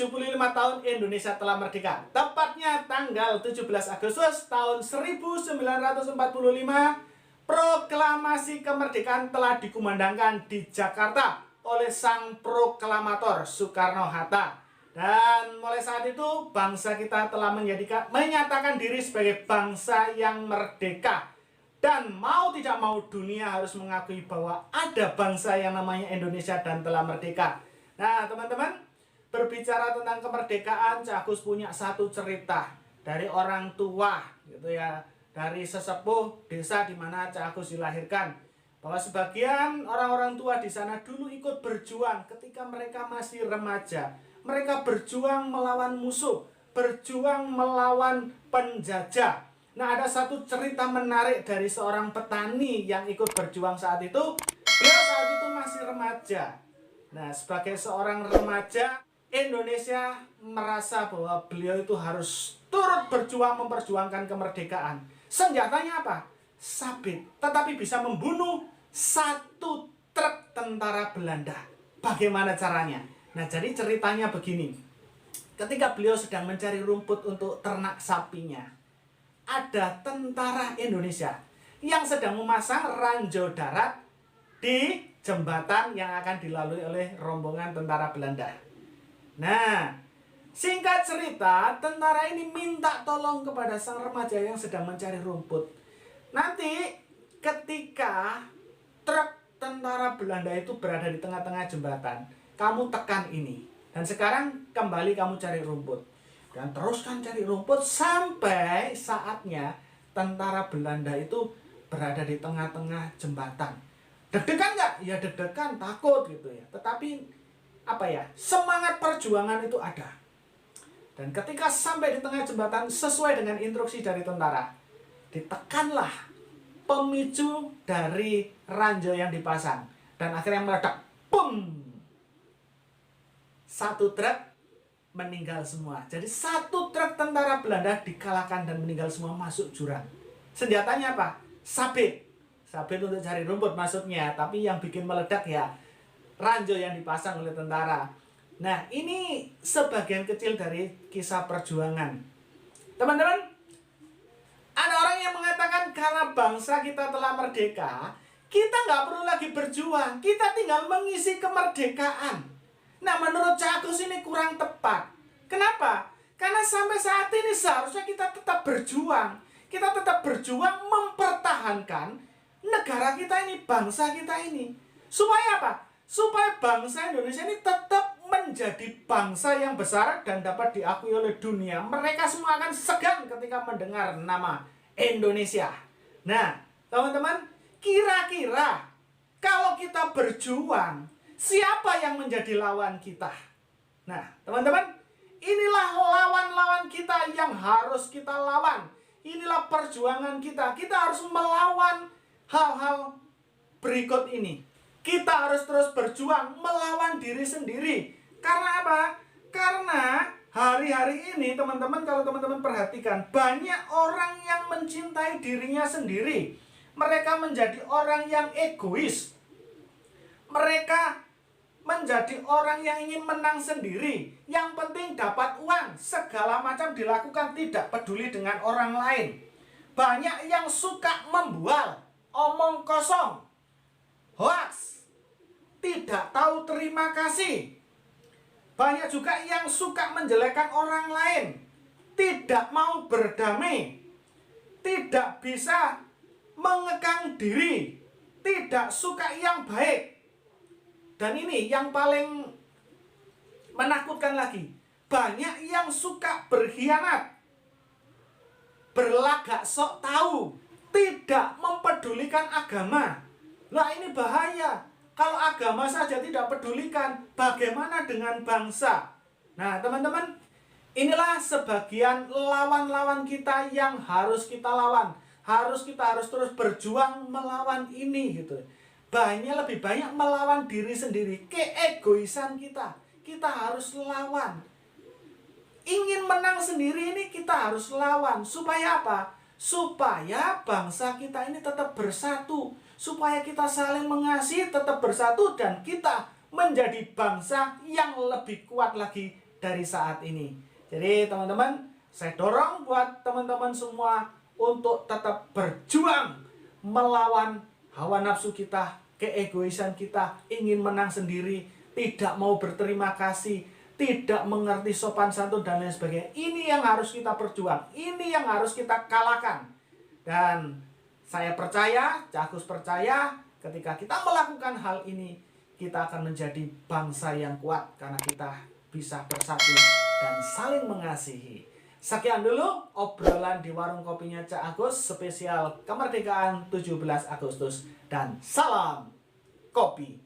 75 tahun Indonesia telah merdeka. Tepatnya tanggal 17 Agustus tahun 1945, proklamasi kemerdekaan telah dikumandangkan di Jakarta oleh sang proklamator Soekarno-Hatta. Dan mulai saat itu bangsa kita telah menyatakan diri sebagai bangsa yang merdeka. Dan mau tidak mau dunia harus mengakui bahwa ada bangsa yang namanya Indonesia dan telah merdeka. Nah teman-teman, berbicara tentang kemerdekaan, Cak Agus punya satu cerita dari orang tua gitu ya, dari sesepuh desa di mana Cak Agus dilahirkan, bahwa sebagian orang-orang tua di sana dulu ikut berjuang ketika mereka masih remaja. Mereka berjuang melawan musuh, berjuang melawan penjajah. Nah, ada satu cerita menarik dari seorang petani yang ikut berjuang saat itu. Beliau saat itu masih remaja. Nah, sebagai seorang remaja, Indonesia merasa bahwa beliau itu harus turut berjuang memperjuangkan kemerdekaan. Senjatanya apa? Sabit. Tetapi bisa membunuh satu truk tentara Belanda. Bagaimana caranya? Nah, jadi ceritanya begini. Ketika beliau sedang mencari rumput untuk ternak sapinya, ada tentara Indonesia yang sedang memasang ranjau darat di jembatan yang akan dilalui oleh rombongan tentara Belanda. Nah, singkat cerita, tentara ini minta tolong kepada sang remaja yang sedang mencari rumput. Nanti ketika truk tentara Belanda itu berada di tengah-tengah jembatan, kamu tekan ini. Dan sekarang kembali kamu cari rumput. Dan teruskan cari rumput sampai saatnya tentara Belanda itu berada di tengah-tengah jembatan. Deg-degan nggak? Ya deg-degan, takut gitu ya. Tetapi apa ya, semangat perjuangan itu ada. Dan ketika sampai di tengah jembatan, sesuai dengan instruksi dari tentara, ditekanlah pemicu dari ranjau yang dipasang. Dan akhirnya meledak. Boom! Satu truk meninggal semua. Jadi satu truk tentara Belanda dikalahkan dan meninggal semua, masuk jurang. Senjatanya apa? Sabit. Sabit untuk cari rumput maksudnya. Tapi yang bikin meledak ya ranjau yang dipasang oleh tentara. Nah, ini sebagian kecil dari kisah perjuangan. Teman-teman, ada orang yang mengatakan karena bangsa kita telah merdeka, kita nggak perlu lagi berjuang. Kita tinggal mengisi kemerdekaan. Nah, menurut Cak Agus ini kurang tepat. Kenapa? Karena sampai saat ini seharusnya kita tetap berjuang. Kita tetap berjuang mempertahankan negara kita ini, bangsa kita ini. Supaya apa? Supaya bangsa Indonesia ini tetap menjadi bangsa yang besar dan dapat diakui oleh dunia. Mereka semua akan segan ketika mendengar nama Indonesia. Nah, teman-teman, kira-kira kalau kita berjuang, siapa yang menjadi lawan kita? Nah, teman-teman, inilah lawan-lawan kita yang harus kita lawan. Inilah perjuangan kita. Kita harus melawan hal-hal berikut ini. Kita harus terus berjuang melawan diri sendiri. Karena apa? Karena hari-hari ini, teman-teman, kalau teman-teman perhatikan, banyak orang yang mencintai dirinya sendiri. Mereka menjadi orang yang egois. Mereka menjadi orang yang ingin menang sendiri. Yang penting dapat uang. Segala macam dilakukan, tidak peduli dengan orang lain. Banyak yang suka membual, omong kosong, hoax, tidak tahu terima kasih. Banyak juga yang suka menjelekkan orang lain, tidak mau berdamai, tidak bisa mengekang diri, tidak suka yang baik. Dan ini yang paling menakutkan lagi, banyak yang suka berkhianat, berlagak sok tahu, tidak mempedulikan agama. Nah, ini bahaya. Kalau agama saja tidak pedulikan, bagaimana dengan bangsa? Nah, teman-teman, inilah sebagian lawan-lawan kita yang harus kita lawan. Kita harus terus berjuang melawan ini gitu. Lebih banyak melawan diri sendiri, keegoisan kita. Kita harus lawan. Ingin menang sendiri ini kita harus lawan. Supaya apa? Supaya bangsa kita ini tetap bersatu. Supaya kita saling mengasihi, tetap bersatu, dan kita menjadi bangsa yang lebih kuat lagi dari saat ini. Jadi teman-teman, saya dorong buat teman-teman semua untuk tetap berjuang melawan hawa nafsu kita, keegoisan kita, ingin menang sendiri, tidak mau berterima kasih, tidak mengerti sopan santun dan lain sebagainya. Ini yang harus kita perjuang, ini yang harus kita kalahkan. Dan saya percaya, Cak Agus percaya, ketika kita melakukan hal ini, kita akan menjadi bangsa yang kuat karena kita bisa bersatu dan saling mengasihi. Sekian dulu obrolan di warung kopinya Cak Agus spesial kemerdekaan 17 Agustus, dan salam kopi.